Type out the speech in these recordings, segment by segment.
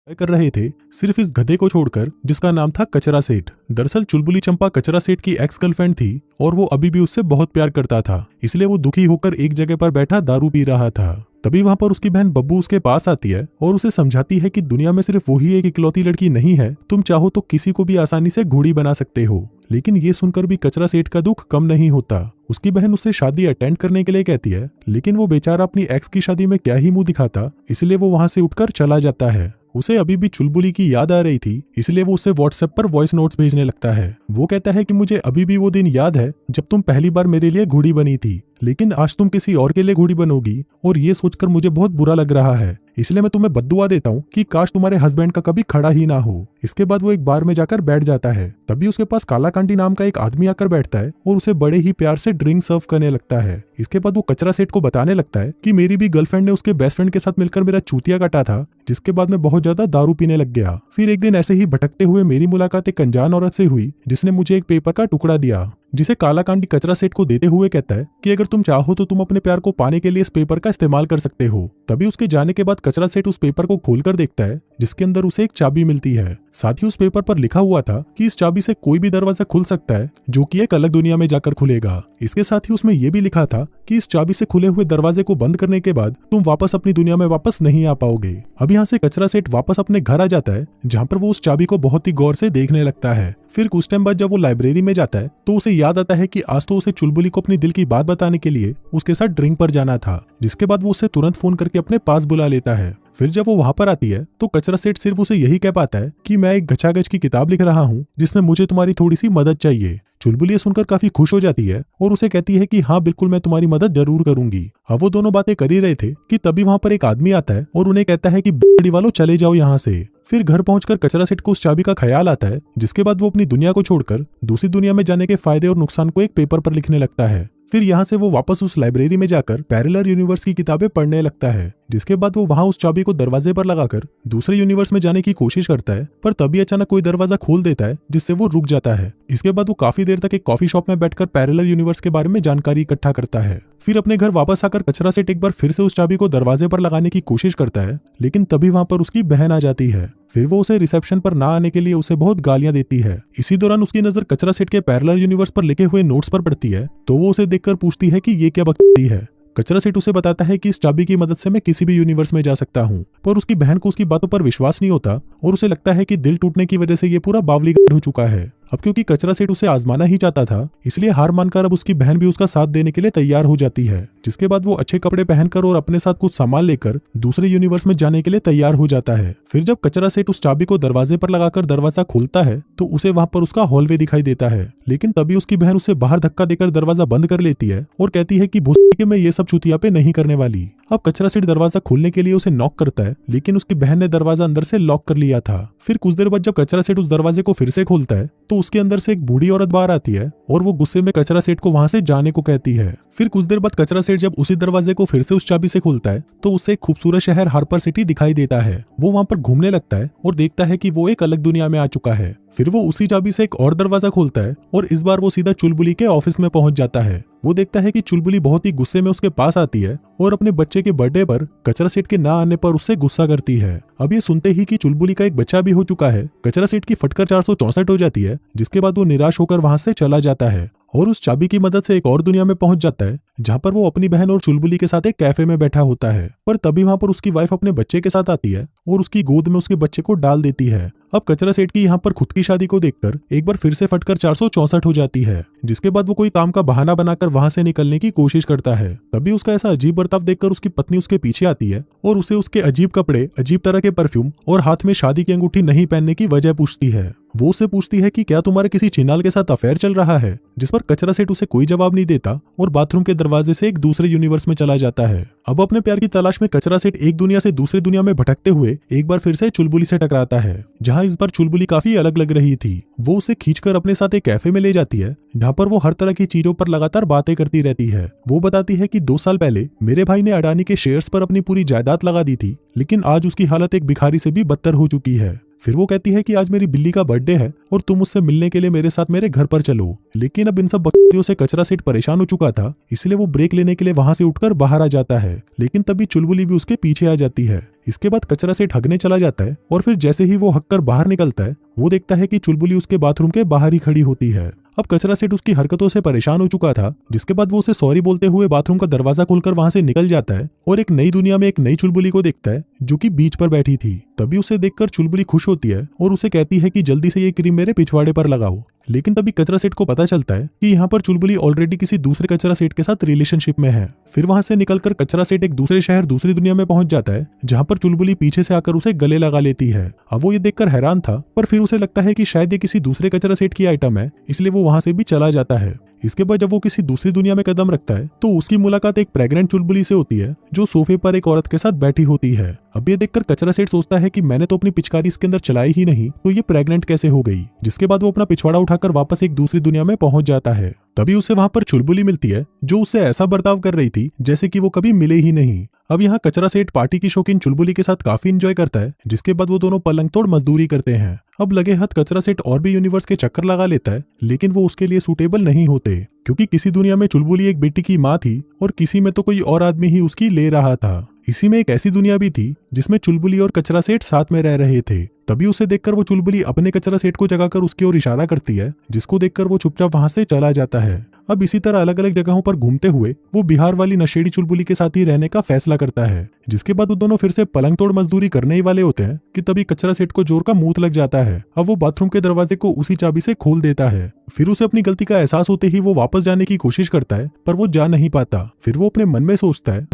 कर रहे थे सिर्फ इस गधे को छोड़कर जिसका नाम था कचरा सेठ। दरअसल चुलबुली चंपा कचरा सेठ की एक्स गर्लफ्रेंड थी और वो अभी भी उससे बहुत प्यार करता था, इसलिए वो दुखी होकर एक जगह पर बैठा दारू पी रहा था। तभी वहां पर उसकी बहन बब्बू उसके पास आती है और उसे समझाती है कि दुनिया में सिर्फ वही एक इकलौती लड़की नहीं है, तुम चाहो तो किसी को भी आसानी से घोड़ी बना सकते हो। लेकिन ये सुनकर भी कचरा सेठ का दुख कम नहीं होता। उसकी बहन उससे शादी अटेंड करने के लिए कहती है, लेकिन वो बेचारा अपनी एक्स की शादी में क्या ही मुंह दिखाता, इसलिए वो वहां से उठकर चला जाता है। उसे अभी भी चुलबुली की याद आ रही थी, इसलिए वो उसे व्हाट्सएप पर वॉइस नोट्स भेजने लगता है। वो कहता है कि मुझे अभी भी वो दिन याद है जब तुम पहली बार मेरे लिए घोड़ी बनी थी, लेकिन आज तुम किसी और के लिए घोड़ी बनोगी और ये सोचकर मुझे बहुत बुरा लग रहा है, इसलिए मैं तुम्हें बद्दुआ देता हूँ कि काश तुम्हारे हस्बैंड का कभी खड़ा ही ना हो। इसके बाद वो एक बार में जाकर बैठ जाता है। तभी उसके पास काला कांडी नाम का एक आदमी आकर बैठता है और उसे बड़े ही प्यार से ड्रिंक सर्व करने लगता है। इसके बाद वो कचरा सेठ को बताने लगता है कि मेरी भी गर्लफ्रेंड ने उसके बेस्ट फ्रेंड के साथ मिलकर मेरा चूतिया काटा था, जिसके बाद मैं बहुत ज्यादा दारू पीने लग गया। फिर एक दिन ऐसे ही भटकते हुए मेरी मुलाकात एक अनजान औरत से हुई जिसने मुझे एक पेपर का टुकड़ा दिया, जिसे काला कांडी कचरा सेठ को देते हुए कहता है कि अगर तुम चाहो तो तुम अपने प्यार को पाने के लिए इस पेपर का इस्तेमाल कर सकते हो। तभी उसके जाने के बाद कचरा सेठ उस पेपर को खोलकर देखता है, जिसके अंदर उसे एक चाबी मिलती है। साथ ही उस पेपर पर लिखा हुआ था कि इस चाबी से कोई भी दरवाजा खुल सकता है जो कि एक अलग दुनिया में जाकर खुलेगा। इसके साथ ही उसमें यह भी लिखा था कि इस चाबी से खुले हुए दरवाजे को बंद करने के बाद तुम वापस अपनी दुनिया में वापस नहीं आ पाओगे। अब यहाँ से कचरा सेठ वापस अपने घर आ जाता है, जहाँ पर वो उस चाबी को बहुत ही गौर से देखने लगता है। फिर कुछ टाइम बाद जब वो लाइब्रेरी में जाता है तो उसे याद आता है कि आज तो उसे चुलबुली को अपनी दिल की बात बताने के लिए उसके साथ ड्रिंक पर जाना था, जिसके बाद वो उसे तुरंत फोन करके अपने पास बुला लेता है। फिर जब वो वहां पर आती है तो कचरा सेठ सिर्फ उसे यही कह पाता है कि मैं एक गचागच की किताब लिख रहा हूँ जिसमें मुझे तुम्हारी थोड़ी सी मदद चाहिए। चुलबुली सुनकर काफी खुश हो जाती है और उसे कहती है कि हाँ बिल्कुल, मैं तुम्हारी मदद जरूर करूंगी। अब वो दोनों बातें कर ही रहे थे कि तभी वहां पर एक आदमी आता है और उन्हें कहता है कि बड़ी वालों चले जाओ यहाँ से। फिर घर पहुंचकर कचरा सेठ को उस चाबी का ख्याल आता है, जिसके बाद वो अपनी दुनिया को छोड़कर दूसरी दुनिया में जाने के फायदे और नुकसान को एक पेपर पर लिखने लगता है। फिर यहाँ से वो वापस उस लाइब्रेरी में जाकर पैरेलल यूनिवर्स की किताबें पढ़ने लगता है, जिसके बाद वो वहां उस चाबी को दरवाजे पर लगाकर दूसरे यूनिवर्स में जाने की कोशिश करता है, पर तभी अचानक कोई दरवाजा खोल देता है जिससे वो रुक जाता है। इसके बाद वो काफी देर तक एक कॉफी शॉप में बैठकर पैरेलल यूनिवर्स के बारे में जानकारी इकट्ठा करता है। फिर अपने घर वापस आकर कचरा सेठ एक बार फिर से उस चाबी को दरवाजे पर लगाने की कोशिश करता है, लेकिन तभी वहां पर उसकी बहन आ जाती है। फिर वो उसे रिसेप्शन पर ना आने के लिए उसे बहुत गालियां देती है। इसी दौरान उसकी नजर कचरा सेठ के पैरेलल यूनिवर्स पर लिखे हुए नोट्स पर पड़ती है, तो वो उसे देखकर पूछती है कि ये क्या बकवास है। कचरा सेठ उसे बताता है कि इस चाबी की मदद से मैं किसी भी यूनिवर्स में जा सकता हूँ, पर उसकी बहन को उसकी बातों पर विश्वास नहीं होता और उसे लगता है कि दिल टूटने की वजह से ये पूरा बावलीगढ़ हो चुका है। अब क्योंकि कचरा सेठ उसे आजमाना ही चाहता था, इसलिए हार मानकर अब उसकी बहन भी उसका साथ देने के लिए तैयार हो जाती है, जिसके बाद वो अच्छे कपड़े पहनकर और अपने साथ कुछ सामान लेकर दूसरे यूनिवर्स में जाने के लिए तैयार हो जाता है। फिर जब कचरा सेठ उस चाबी को दरवाजे पर लगाकर दरवाजा खोलता है तो उसे वहां पर उसका हॉलवे दिखाई देता है, लेकिन तभी उसकी बहन उसे बाहर धक्का देकर दरवाजा बंद कर लेती है और कहती है कि भूस के मैं ये सब चुतिया पे नहीं करने वाली। अब कचरा सेठ दरवाजा खोलने के लिए उसे नॉक करता है, लेकिन उसकी बहन ने दरवाजा अंदर से लॉक कर लिया था। फिर कुछ देर बाद जब कचरा सेठ उस दरवाजे को फिर से खोलता है तो उसके अंदर से एक बूढ़ी औरत बाहर आती है और वो गुस्से में कचरा सेठ को वहां से जाने को कहती है। फिर कुछ देर बाद कचरा सेठ जब उसी दरवाजे को फिर से उस चाबी से खोलता है तो उसे एक खूबसूरत शहर हार्पर सिटी दिखाई देता है। वो वहां पर घूमने लगता है और देखता है कि वो एक अलग दुनिया में आ चुका है। फिर वो उसी चाबी से एक और दरवाजा खोलता है और इस बार वो सीधा चुलबुली के ऑफिस में पहुंच जाता है। वो देखता है कि चुलबुली बहुत ही गुस्से में उसके पास आती है और अपने बच्चे के बर्थडे पर कचरा सेठ के ना आने पर उससे गुस्सा करती है। अब ये सुनते ही कि चुलबुली का एक बच्चा भी हो चुका है, कचरा सेठ की फटकर 464 हो जाती है, जिसके बाद वो निराश होकर वहां से चला जाता है और उस चाबी की मदद से एक और दुनिया में पहुंच जाता है, जहां पर वो अपनी बहन और चुलबुली के साथ एक कैफे में बैठा होता है। पर तभी वहां पर उसकी वाइफ अपने बच्चे के साथ आती है और उसकी गोद में उसके बच्चे को डाल देती है। अब कचरा सेठ की यहाँ पर खुद की शादी को देखकर एक बार फिर से फटकर 464 हो जाती है, जिसके बाद वो कोई काम का बहाना बनाकर वहां से निकलने की कोशिश करता है। तभी उसका ऐसा अजीब बर्ताव देखकर उसकी पत्नी उसके पीछे आती है और उसे उसके अजीब कपड़े, अजीब तरह के परफ्यूम और हाथ में शादी की अंगूठी नहीं पहनने की वजह पूछती है। वो उसे पूछती है कि क्या तुम्हारे किसी चिनाल के साथ अफेयर चल रहा है, जिस पर कचरा सेठ उसे कोई जवाब नहीं देता और बाथरूम के दरवाजे से एक दूसरे यूनिवर्स में चला जाता है। अब अपने प्यार की तलाश में कचरा सेठ एक दुनिया से दूसरी दुनिया में भटकते हुए एक बार फिर से चुलबुली से टकराता है, जहां इस बार चुलबुली काफी अलग लग रही थी। वो उसे खींचकर अपने साथ एक कैफे में ले जाती है, जहां पर वो हर तरह की चीजों पर लगातार बातें करती रहती है। वो बताती है कि 2 साल पहले मेरे भाई ने अडानी के शेयर्स पर अपनी पूरी जायदाद लगा दी थी, लेकिन आज उसकी हालत एक भिखारी से भी बदतर हो चुकी है। फिर वो कहती है कि आज मेरी बिल्ली का बर्थडे है और तुम उससे मिलने के लिए मेरे साथ मेरे घर पर चलो। लेकिन अब इन सब बकवासियों से कचरा सेठ परेशान हो चुका था, इसलिए वो ब्रेक लेने के लिए वहां से उठकर बाहर आ जाता है, लेकिन तभी चुलबुली भी उसके पीछे आ जाती है। इसके बाद कचरा सेठ हगने चला जाता है और फिर जैसे ही वो हग कर बाहर निकलता है वो देखता है कि चुलबुली उसके बाथरूम के बाहर ही खड़ी होती है। अब कचरा सेठ उसकी हरकतों से परेशान हो चुका था, जिसके बाद वो उसे सॉरी बोलते हुए बाथरूम का दरवाजा खोलकर वहां से निकल जाता है और एक नई दुनिया में एक नई चुलबुली को देखता है जो कि बीच पर बैठी थी। तभी उसे देखकर चुलबुली खुश होती है और उसे कहती है कि जल्दी से ये क्रीम मेरे पिछवाड़े पर लगाओ। लेकिन तभी कचरा सेठ को पता चलता है कि यहाँ पर चुलबुली ऑलरेडी किसी दूसरे कचरा सेठ के साथ रिलेशनशिप में है। फिर वहां से निकलकर कचरा सेठ एक दूसरे शहर दूसरी दुनिया में पहुंच जाता है, जहाँ पर चुलबुली पीछे से आकर उसे गले लगा लेती है। अब वो ये देखकर हैरान था, पर फिर उसे लगता है कि शायद ये किसी दूसरे कचरा सेठ की आइटम है, इसलिए वो वहां से भी चला जाता है। इसके बाद जब वो किसी दूसरी दुनिया में कदम रखता है तो उसकी मुलाकात एक प्रेग्नेंट चुलबुली से होती है जो सोफे पर एक औरत के साथ बैठी होती है। अब ये देखकर कचरा सेठ सोचता है कि मैंने तो अपनी पिचकारी इसके अंदर चलाई ही नहीं, तो ये प्रेग्नेंट कैसे हो गई। जिसके बाद वो अपना पिछवाड़ा उठाकर वापस एक दूसरी दुनिया में पहुंच जाता है। तभी उसे वहां पर चुलबुली मिलती है जो उससे ऐसा बर्ताव कर रही थी जैसे कि वो कभी मिले ही नहीं। अब यहाँ कचरा सेठ पार्टी की शौकीन चुलबुली के साथ काफी एंजॉय करता है, जिसके बाद वो दोनों पलंग तोड़ मजदूरी करते हैं। अब लगे हाथ कचरा सेठ और भी यूनिवर्स के चक्कर लगा लेता है, लेकिन वो उसके लिए सूटेबल नहीं होते, क्योंकि किसी दुनिया में चुलबुली एक बेटी की माँ थी और किसी में तो कोई और आदमी ही उसकी ले रहा था। इसी में एक ऐसी दुनिया भी थी जिसमें चुलबुली और कचरा सेठ साथ में रह रहे थे। तभी उसे देखकर वो चुलबुली अपने कचरा सेठ को जगाकर उसकी ओर इशारा करती है, जिसको देखकर वो चुपचाप वहां से चला जाता है। अब इसी तरह अलग अलग जगहों पर घूमते हुए वो बिहार वाली नशेड़ी चुलबुली के साथ ही रहने का फैसला करता है। जिसके बाद वो दोनों फिर से पलंग तोड़ मजदूरी करने ही वाले होते हैं कि तभी कचरा सेठ को जोर का मूत लग जाता है। अब वो बाथरूम के दरवाजे को उसी चाबी से खोल देता है। फिर उसे अपनी गलती का एहसास होते ही वो वापस जाने की कोशिश करता है, पर वो जा नहीं पाता। फिर वो अपने मन में सोचता है,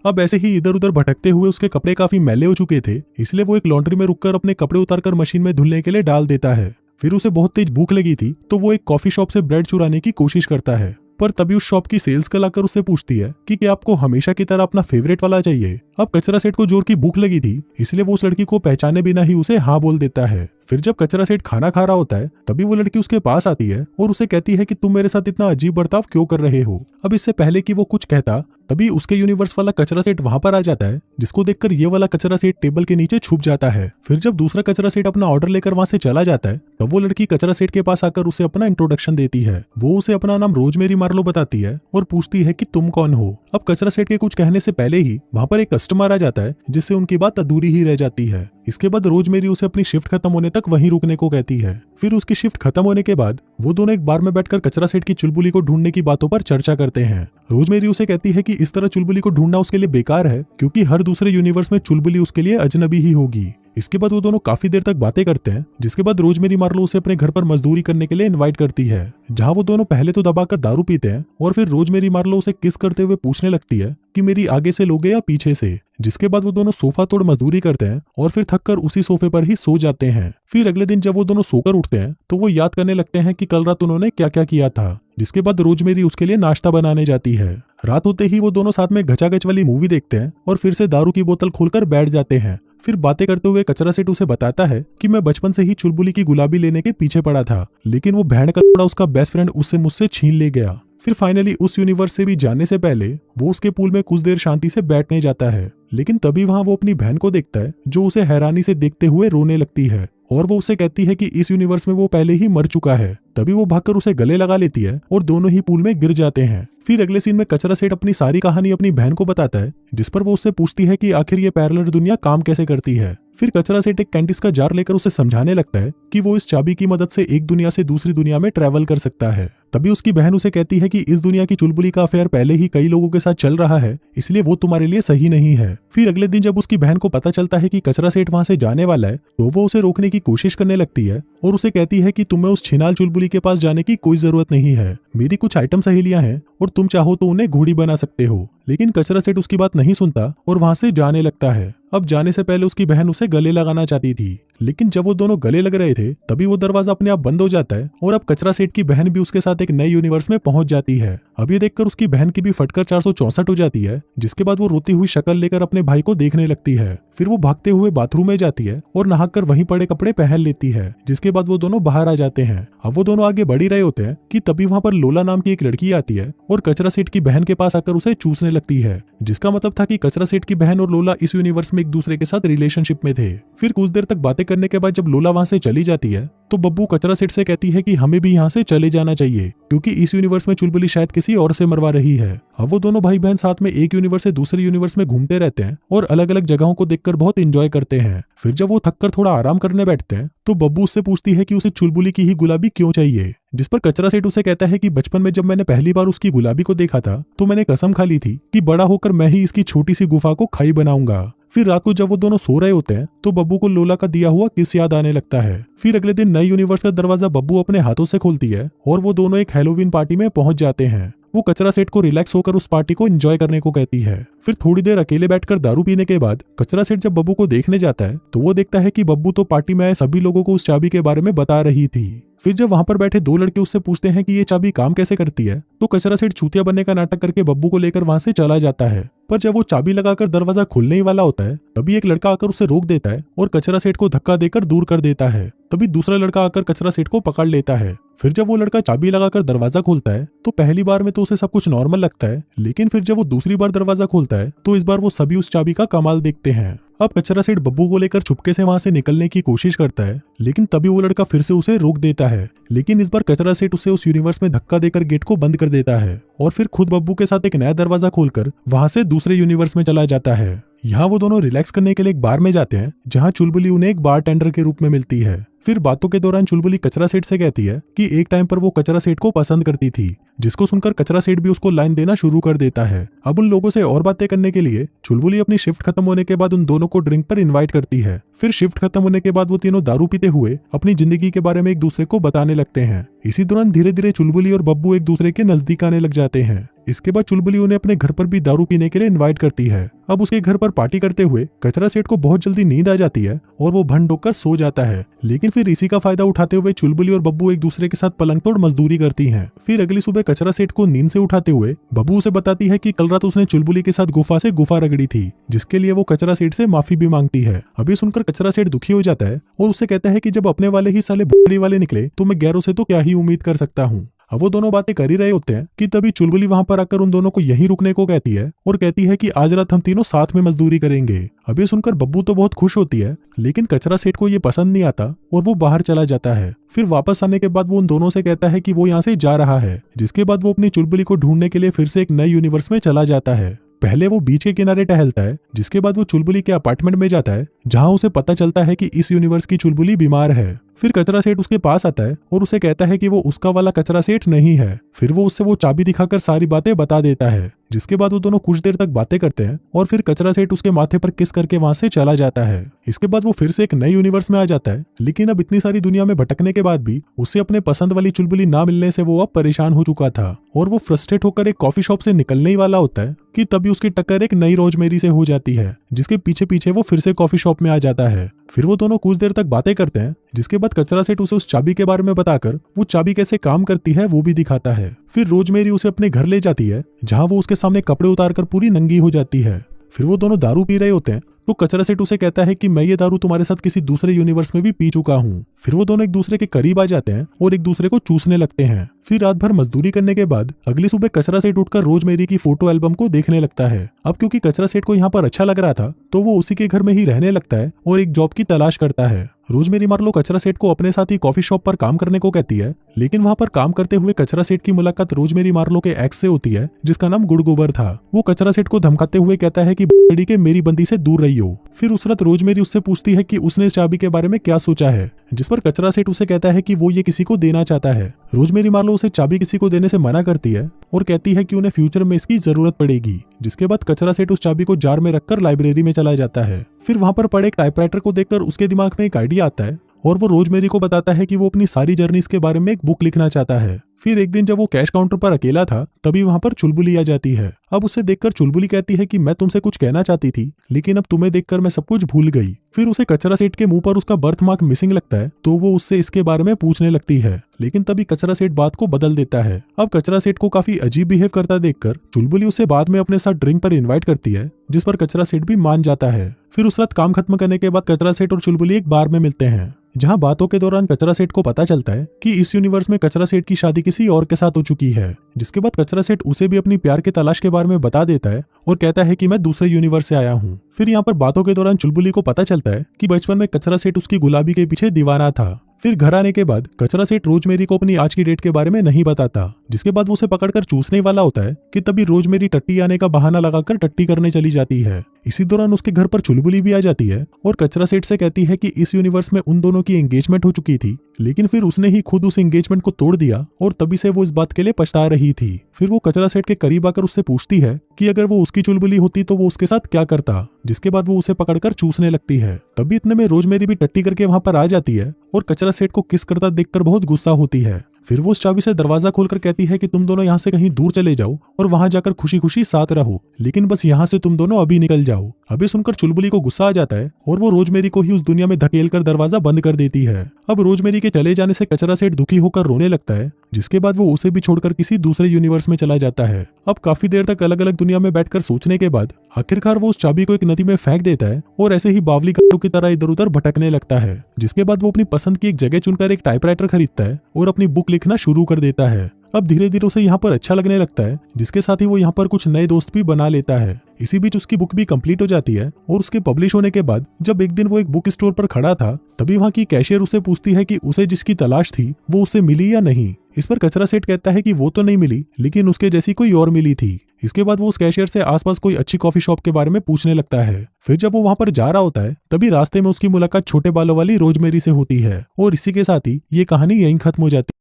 अब ऐसे ही इधर उधर भटकते हुए उसके कपड़े काफी मैले हो चुके थे, इसलिए वो एक लॉन्ड्री में रुककर अपने कपड़े उतारकर मशीन में धुलने के लिए डाल देता है। फिर उसे बहुत तेज भूख लगी थी, तो वो एक कॉफी शॉप से ब्रेड चुराने की कोशिश करता है, पर तभी उस शॉप की सेल्स गर्ल आकर उससे पूछती है कि क्या आपको हमेशा की तरह अपना फेवरेट वाला चाहिए। अब कचरा सेठ को जोर की भूख लगी थी, इसलिए वो उस लड़की को पहचाने बिना ही उसे हाँ बोल देता है। फिर जब कचरा सेठ खाना खा रहा होता है तभी वो लड़की उसके पास आती है और उसे कहती है कि तुम मेरे साथ इतना अजीब बर्ताव क्यों कर रहे हो। अब इससे पहले कि वो कुछ कहता तभी उसके यूनिवर्स वाला कचरा सेठ वहां पर आ जाता है, जिसको देखकर ये वाला कचरा सेठ टेबल के नीचे छुप जाता है। फिर जब दूसरा कचरा सेठ अपना ऑर्डर लेकर वहां से चला जाता है तब वो लड़की कचरा सेठ के पास आकर उसे अपना इंट्रोडक्शन देती है। वो उसे अपना नाम रोजमेरी मार्लो बताती है और पूछती है कि तुम कौन हो। अब कचरा सेठ के कुछ कहने से पहले ही वहां पर एक कस्टमर आ जाता है, जिससे उनकी बात अधूरी ही रह जाती है। इसके बाद रोजमेरी उसे अपनी शिफ्ट खत्म होने तक वहीं रुकने को कहती है। फिर उसकी शिफ्ट खत्म होने के बाद वो दोनों एक बार में बैठकर कचरा सेठ की चुलबुली को ढूंढने की बातों पर चर्चा करते हैं। रोजमेरी उसे कहती है कि इस तरह चुलबुली को ढूंढना उसके लिए बेकार है, क्योंकि हर दूसरे यूनिवर्स में चुलबुली उसके लिए अजनबी ही होगी। इसके बाद वो दोनों काफी देर तक बातें करते हैं, जिसके बाद रोजमेरी मार्लो उसे अपने घर पर मजदूरी करने के लिए इनवाइट करती है, जहां वो दोनों पहले तो दबाकर दारू पीते हैं और फिर रोजमेरी मार्लो उसे किस करते हुए पूछने लगती है कि मेरी आगे से लोगे या पीछे से। जिसके बाद वो दोनों सोफा तोड़ मजदूरी करते हैं और फिर थककर उसी सोफे पर ही सो जाते हैं। फिर अगले दिन जब वो दोनों सोकर उठते हैं तो वो याद करने लगते हैं कि कल रात उन्होंने क्या क्या किया था। जिसके बाद रोजमेरी उसके लिए नाश्ता बनाने जाती है। रात होते ही वो दोनों साथ में घचाघच वाली मूवी देखते हैं और फिर से दारू की बोतल खोलकर बैठ जाते हैं। फिर बातें करते हुए कचरा सेठ उसे बताता है कि मैं बचपन से ही चुलबुली की गुलाबी लेने के पीछे पड़ा था, लेकिन वो भैंड का टुकड़ा उसका बेस्ट फ्रेंड उससे मुझसे छीन ले गया। फिर फाइनली उस यूनिवर्स से भी जाने से पहले वो उसके पूल में कुछ देर शांति से बैठने जाता है, लेकिन तभी वहां वो अपनी बहन को देखता है जो उसे हैरानी से देखते हुए रोने लगती है और वो उसे कहती है कि इस यूनिवर्स में वो पहले ही मर चुका है। तभी वो भागकर उसे गले लगा लेती है और दोनों ही पूल में गिर जाते हैं। फिर अगले सीन में कचरा सेठ अपनी सारी कहानी अपनी बहन को बताता है, जिस पर वो उससे पूछती है कि आखिर ये पैरेलल दुनिया काम कैसे करती है। फिर कचरा सेठ एक कैंडिस का जार लेकर उसे समझाने लगता है कि वो इस चाबी की मदद से एक दुनिया से दूसरी दुनिया में ट्रैवल कर सकता है। तभी उसकी बहन उसे कहती है कि इस दुनिया की चुलबुली का अफेयर पहले ही कई लोगों के साथ चल रहा है, इसलिए वो तुम्हारे लिए सही नहीं है। फिर अगले दिन जब उसकी बहन को पता चलता है कि कचरा सेठ वहां से जाने वाला है तो वो उसे रोकने की कोशिश करने लगती है और उसे कहती है कि तुम्हें उस छिनाल चुलबुली के पास जाने की कोई जरूरत नहीं है। मेरी कुछ आइटम सहेलियां हैं और तुम चाहो तो उन्हें घोड़ी बना सकते हो। लेकिन कचरा सेठ उसकी बात नहीं सुनता और वहां से जाने लगता है। अब जाने से पहले उसकी बहन उसे गले लगाना चाहती थी, लेकिन जब वो दोनों गले लग रहे थे तभी वो दरवाजा अपने आप बंद हो जाता है और अब कचरा सेठ की बहन भी उसके साथ एक नए यूनिवर्स में पहुंच जाती है। अब ये देखकर उसकी बहन की भी फटकर 464 हो जाती है, जिसके बाद वो रोती हुई शक्ल लेकर अपने भाई को देखने लगती है। फिर वो भागते हुए बाथरूम में जाती है और नहाकर वहीं पड़े कपड़े पहन लेती है, जिसके बाद वो दोनों बाहर आ जाते हैं। अब वो दोनों आगे बढ़ ही रहे होते हैं कि तभी वहां पर लोला नाम की एक लड़की आती है और कचरा सेठ की बहन के पास आकर उसे चूसने लगती है, जिसका मतलब था कि कचरा सेठ की बहन और लोला इस यूनिवर्स में एक दूसरे के साथ रिलेशनशिप में थे। फिर कुछ देर तक बातें करने के बाद जब लोला वहां से चली जाती है तो बब्बू कचरा सेठ से कहती है कि हमें भी यहाँ से चले जाना चाहिए क्योंकि इस यूनिवर्स में चुलबुली शायद किसी और से मरवा रही है। अब वो दोनों भाई बहन साथ में एक यूनिवर्स से दूसरे यूनिवर्स में घूमते रहते हैं और अलग अलग जगहों को देखकर बहुत एंजॉय करते हैं। फिर जब वो थककर थोड़ा आराम करने बैठते हैं तो बब्बू उससे पूछती है कि उसे चुलबुली की ही गुलाबी क्यों चाहिए, जिस पर कचरा सेठ उसे कहता है कि बचपन में जब मैंने पहली बार उसकी गुलाबी को देखा था तो मैंने कसम खा ली थी कि बड़ा होकर मैं ही इसकी छोटी सी गुफा को खाई बनाऊंगा। फिर रात को जब वो दोनों सो रहे होते हैं तो बब्बू को लोला का दिया हुआ किस याद आने लगता है। फिर अगले दिन नए यूनिवर्स का दरवाजा बब्बू अपने हाथों से खोलती है और वो दोनों एक हैलोवीन पार्टी में पहुंच जाते हैं। वो कचरा सेठ को रिलैक्स होकर उस पार्टी को एंजॉय करने को कहती है। फिर थोड़ी देर अकेले बैठकर दारू पीने के बाद कचरा सेठ जब बब्बू को देखने जाता है तो वो देखता है कि बब्बू तो पार्टी में आए सभी लोगों को उस चाबी के बारे में बता रही थी। फिर जब वहां पर बैठे दो लड़के उससे पूछते हैं कि ये चाबी काम कैसे करती है तो कचरा सेठ चूतिया बनने का नाटक करके बब्बू को लेकर वहां से चला जाता है। पर जब वो चाबी लगाकर दरवाजा खुलने ही वाला होता है तभी एक लड़का आकर उसे रोक देता है और कचरा सेठ को धक्का देकर दूर कर देता है। तभी दूसरा लड़का आकर कचरा सेठ को पकड़ लेता है। फिर जब वो लड़का चाबी लगाकर दरवाजा खोलता है तो पहली बार में तो उसे सब कुछ नॉर्मल लगता है, लेकिन फिर जब वो दूसरी बार दरवाजा खोलता है तो इस बार वो सभी उस चाबी का कमाल देखते हैं। अब कचरा सेठ बब्बू को लेकर चुपके से वहां से निकलने की कोशिश करता है, लेकिन तभी वो लड़का फिर से उसे रोक देता है। लेकिन इस बार कचरा सेठ उसे उस यूनिवर्स में धक्का देकर गेट को बंद कर देता है और फिर खुद बब्बू के साथ एक नया दरवाजा खोलकर वहां से दूसरे यूनिवर्स में चला जाता है। यहाँ वो दोनों रिलैक्स करने के लिए एक बार में जाते हैं जहाँ चुलबुली उन्हें एक बार टेंडर के रूप में मिलती है। फिर बातों के दौरान चुलबुली कचरा सेठ से कहती है कि एक टाइम पर वो कचरा सेठ को पसंद करती थी, जिसको सुनकर कचरा सेठ भी उसको लाइन देना शुरू कर देता है। अब उन लोगों से और बातें करने के लिए चुलबुली अपनी शिफ्ट खत्म होने के बाद उन दोनों को ड्रिंक पर इनवाइट करती है। फिर शिफ्ट खत्म होने के बाद वो तीनों दारू पीते हुए अपनी जिंदगी के बारे में एक दूसरे को बताने लगते हैं। इसी दौरान धीरे धीरे चुलबुली और बब्बू एक दूसरे के नजदीक आने लग जाते हैं। इसके बाद चुलबुली उन्हें अपने घर पर भी दारू पीने के लिए इनवाइट करती है। अब उसके घर पर पार्टी करते हुए कचरा सेठ को बहुत जल्दी नींद आ जाती है और वो भन डोकर सो जाता है। लेकिन फिर इसी का फायदा उठाते हुए चुलबुली और बब्बू एक दूसरे के साथ पलंग तोड़ मजदूरी करती हैं। फिर अगली सुबह कचरा सेठ को नींद से उठाते हुए बब्बू उसे बताती है कि कल रात उसने चुलबुली के साथ गुफा से गुफा रगड़ी थी, जिसके लिए वो कचरा सेठ से माफी भी मांगती है। अभी सुनकर कचरा सेठ दुखी हो जाता है और उससे कहता है कि जब अपने वाले ही साले बुढ़ी वाले निकले तो मैं गैरों से तो क्या ही उम्मीद कर सकता हूँ। अब वो दोनों बातें कर ही रहे होते हैं कि तभी चुलबुली वहां पर आकर उन दोनों को यहीं रुकने को कहती है और कहती है कि आज रात हम तीनों साथ में मजदूरी करेंगे। अब ये सुनकर बब्बू तो बहुत खुश होती है, लेकिन कचरा सेठ को ये पसंद नहीं आता और वो बाहर चला जाता है। फिर वापस आने के बाद वो उन दोनों से कहता है कि वो यहाँ से जा रहा है, जिसके बाद वो अपनी चुलबुली को ढूंढने के लिए फिर से एक नए यूनिवर्स में चला जाता है। पहले वो बीच के किनारे टहलता है, जिसके बाद वो चुलबुली के अपार्टमेंट में जाता है जहां उसे पता चलता है कि इस यूनिवर्स की चुलबुली बीमार है। फिर कचरा सेठ उसके पास आता है और उसे कहता है कि वो उसका वाला कचरा सेठ नहीं है। फिर वो उससे वो चाबी दिखाकर सारी बातें बता देता है, जिसके बाद वो दोनों कुछ देर तक बातें करते हैं और फिर कचरा सेठ उसके माथे पर किस करके वहां से चला जाता है। इसके बाद वो फिर से एक नए यूनिवर्स में आ जाता है, लेकिन अब इतनी सारी दुनिया में भटकने के बाद भी उसे अपने पसंद वाली चुलबुली ना मिलने से वो अब परेशान हो चुका था और वो फ्रस्ट्रेट होकर एक कॉफी शॉप से निकलने ही वाला होता है कि तभी उसकी टक्कर एक नई रोजमेरी से हो जाती है, जिसके पीछे पीछे वो फिर से कॉफी शॉप में आ जाता है। फिर वो दोनों कुछ देर तक बातें करते हैं, जिसके बाद कचरा सेठ उसे उस चाबी के बारे में बताकर वो चाबी कैसे काम करती है वो भी दिखाता है। फिर रोजमेरी उसे अपने घर ले जाती है, जहां वो उसके सामने कपड़े उतारकर पूरी नंगी हो जाती है। फिर वो दोनों दारू पी रहे होते हैं तो कचरा सेठ उसे कहता है कि मैं ये दारू तुम्हारे साथ किसी दूसरे यूनिवर्स में भी पी चुका हूँ। फिर वो दोनों एक दूसरे के करीब आ जाते हैं और एक दूसरे को चूसने लगते हैं। फिर रात भर मजदूरी करने के बाद अगली सुबह कचरा सेठ उठकर रोजमेरी की फोटो एल्बम को देखने लगता है। अब क्योंकि कचरा सेठ को यहाँ पर अच्छा लग रहा था तो वो उसी के घर में ही रहने लगता है और एक जॉब की तलाश करता है। रोजमेरी मार्लो कचरा सेठ को अपने साथ ही कॉफी शॉप पर काम करने को कहती है, लेकिन वहां पर काम करते हुए कचरा सेठ की मुलाकात रोजमेरी मार्लो के एक्स से होती है, जिसका नाम गुड़गोबर था। वो कचरा सेठ को धमकाते हुए कहता है कि बड़ी के मेरी बंदी से दूर रही हो। फिर उस रात रोजमेरी उससे पूछती है कि उसने इस चाबी के बारे में क्या सोचा है, जिस पर कचरा सेठ उसे कहता है कि वो ये किसी को देना चाहता है। रोजमेरी मार्लो उसे चाबी किसी को देने से मना करती है और कहती है कि उन्हें फ्यूचर में इसकी जरूरत पड़ेगी, जिसके बाद कचरा सेठ उस चाबी को जार में रखकर लाइब्रेरी में चला जाता है। फिर वहां पर पड़े एक टाइपराइटर को देखकर उसके दिमाग में एक आइडिया आता है और वो रोजमेरी को बताता है कि वो अपनी सारी जर्नीज के बारे में एक बुक लिखना चाहता है। फिर एक दिन जब वो कैश काउंटर पर अकेला था तभी वहां पर चुलबुली आ जाती है। अब उसे देखकर चुलबुली कहती है कि मैं तुमसे कुछ कहना चाहती थी, लेकिन अब तुम्हें देखकर मैं सब कुछ भूल गई। फिर उसे कचरा सेठ के मुंह पर उसका बर्थ मार्क मिसिंग लगता है तो वो उससे इसके बारे में पूछने लगती है, लेकिन तभी कचरा सेठ बात को बदल देता है। अब कचरा सेठ को काफी अजीब बिहेव करता देखकर चुलबुली उसे बाद में अपने साथ ड्रिंक पर इन्वाइट करती है, जिस पर कचरा सेठ भी मान जाता है। फिर उस रात काम खत्म करने के बाद कचरा सेठ और चुलबुली एक बार में मिलते हैं। जहां बातों के दौरान कचरा सेठ को पता चलता है कि इस यूनिवर्स में कचरा सेठ की शादी किसी और के साथ हो चुकी है। जिसके बाद कचरा सेठ उसे भी अपनी प्यार के तलाश के बारे में बता देता है और कहता है कि मैं दूसरे यूनिवर्स से आया हूँ। फिर यहाँ पर बातों के दौरान चुलबुली को पता चलता है कि बचपन में कचरा सेठ उसकी गुलाबी के पीछे दीवाना था। फिर घर आने के बाद कचरा सेठ रोजमेरी को अपनी आज की डेट के बारे में नहीं बताता, जिसके बाद वो उसे पकड़कर चूसने वाला होता है कि तभी रोजमेरी टट्टी आने का बहाना लगाकर टट्टी करने चली जाती है। इसी दौरान उसके घर पर चुलबुली भी आ जाती है और कचरा सेठ से कहती है कि इस यूनिवर्स में उन दोनों की एंगेजमेंट हो चुकी थी, लेकिन फिर उसने ही खुद उस एंगेजमेंट को तोड़ दिया और तभी से वो इस बात के लिए पछता रही थी। फिर वो कचरा सेठ के करीब आकर उससे पूछती है कि अगर वो उसकी चुलबुली होती तो वो उसके साथ क्या करता, जिसके बाद वो उसे पकड़कर चूसने लगती है। तभी इतने में रोजमेरी भी टट्टी करके वहां पर आ जाती है और कचरा सेठ को किस करता देखकर बहुत गुस्सा होती है। फिर वो उस चाबी से दरवाजा खोलकर कहती है कि तुम दोनों यहाँ से कहीं दूर चले जाओ और वहां जाकर खुशी खुशी साथ रहो, लेकिन बस यहाँ से तुम दोनों अभी निकल जाओ। अभी सुनकर चुलबुली को गुस्सा आ जाता है और वो रोजमेरी को ही उस दुनिया में धकेल कर दरवाजा बंद कर देती है। अब रोजमेरी के चले जाने से कचरा सेठ दुखी होकर रोने लगता है, जिसके बाद वो उसे भी छोड़कर किसी दूसरे यूनिवर्स में चला जाता है। अब काफी देर तक अलग अलग दुनिया में बैठकर सोचने के बाद आखिरकार वो उस चाबी को एक नदी में फेंक देता है और ऐसे ही बावली गट्टू की तरह इधर उधर भटकने लगता है। जिसके बाद वो अपनी पसंद की एक जगह चुनकर एक टाइपराइटर खरीदता है और अपनी बुक लिखना शुरू कर देता है। अब धीरे धीरे उसे यहाँ पर अच्छा लगने लगता है, जिसके साथ ही वो यहाँ पर कुछ नए दोस्त भी बना लेता है। इसी बीच उसकी बुक भी कंप्लीट हो जाती है और उसके पब्लिश होने के बाद जब एक दिन वो एक बुक स्टोर पर खड़ा था, तभी वहाँ की कैशियर उसे पूछती है कि उसे जिसकी तलाश थी वो उसे मिली या नहीं। इस पर कचरा सेठ कहता है कि वो तो नहीं मिली, लेकिन उसके जैसी कोई और मिली थी। इसके बाद वो उस कैशियर से आसपास कोई अच्छी कॉफी शॉप के बारे में पूछने लगता है। फिर जब वो वहां पर जा रहा होता है, तभी रास्ते में उसकी मुलाकात छोटे बालों वाली रोजमेरी से होती है और इसी के साथ ही ये कहानी यहीं खत्म हो जाती है।